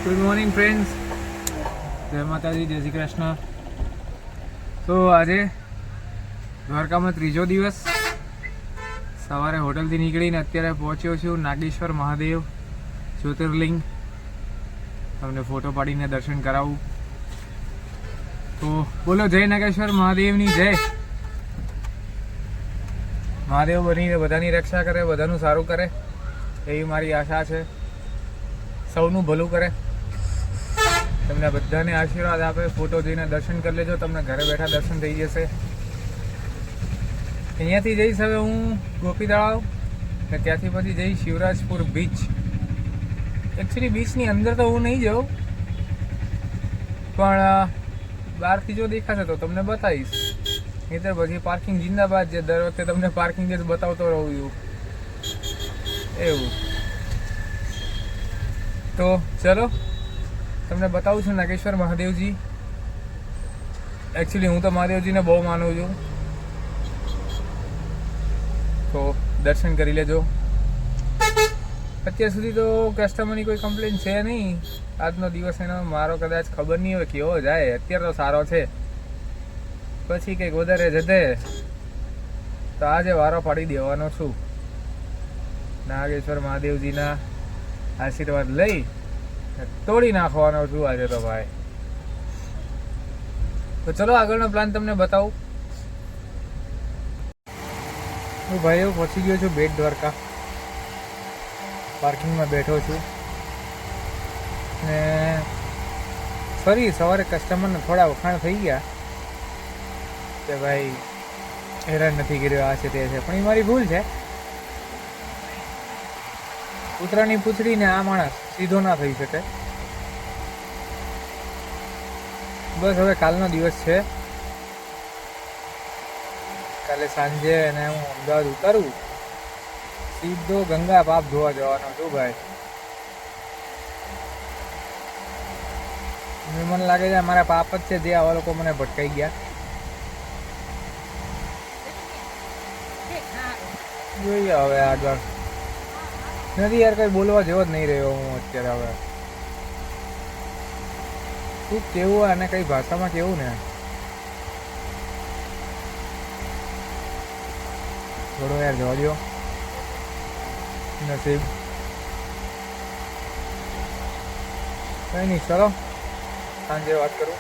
Good morning friends, જય માતાજી, જય શ્રી કૃષ્ણ. તો આજે દ્વારકામાં ત્રીજો દિવસ. સવારે હોટલથી નીકળીને અત્યારે પહોંચ્યો છું નાગેશ્વર મહાદેવ જ્યોતિર્લિંગ. તમને ફોટો પાડીને દર્શન કરાવું. તો બોલો જય નાગેશ્વર મહાદેવની જય. મહાદેવ બનીને બધાની રક્ષા કરે, બધાનું સારું કરે એવી મારી આશા છે. સૌનું ભલું કરે, તમને બધાને આશીર્વાદ આપે. ફોટો જોઈને દર્શન કરી લેજો, તમને ઘરે બેઠા દર્શન થઈ જશે. અહીંયાથી જઈશ હવે હું ગોપી તળાવ ને ત્યાંથી પછી જઈશ શિવરાજપુર બીચ. એકચ્યુઅલી બીચની અંદર તો હું નહીં જાઉં, પણ બહારથી જો દેખાશે તો તમને બતાવીશ. નહીંતર પછી પાર્કિંગ જિંદાબાદ, જે દર વખતે તમને પાર્કિંગ જ બતાવતો રહું એવું. તો ચલો તમને બતાવું છું નાગેશ્વર મહાદેવજી. એકચ્યુઅલી હું તો મહાદેવજીને બહુ માનું છું, તો દર્શન કરી લેજો. અત્યાર સુધી તો કસ્ટમરની કોઈ કમ્પ્લેન છે નહીં. આજનો દિવસ એનો મારો કદાચ ખબર નહીં હોય કેવો જાય. અત્યારે તો સારો છે, પછી કંઈક વધારે જતે તો આજે વારો પાડી દેવાનો છું. નાગેશ્વર મહાદેવજીના આશીર્વાદ લઈ તોડી નાખવાનો છું આજે તો ભાઈ. તો ચલો આગળનો પ્લાન તમને બતાવું. હું ભાઈઓ પહોંચી ગયો છું બેટ દ્વારકા. પાર્કિંગમાં બેઠો છું ને ફરી સવારે કસ્ટમરને થોડા વખાણ થઈ ગયા કે ભાઈ હેરાન નથી કર્યો, આ છે તે છે, પણ એ મારી ભૂલ છે. કૂતરાની પૂંછડીને આ માણસ સીધો ના થઈ શકે. બસ હવે કાલનો દિવસ છે. કાલે સાંજે એને હું અમદાવાદ ઉતારું, સીધો ગંગા પાપ ધોવા જવાનો છું ભાઈ. મને લાગે છે મારા પાપ જ છે જે આવા લોકો મને ભટકાઈ ગયા. જોઈએ હવે આગળ. નથી યાર, કઈ બોલવા જેવો જ નહીં રહ્યો હું અત્યારે. હવે શું કેવું અને કઈ ભાષામાં કેવું ને, થોડો યાર જવા દો. નસીબ કઈ નહીં, ચલો સાંજે વાત કરું.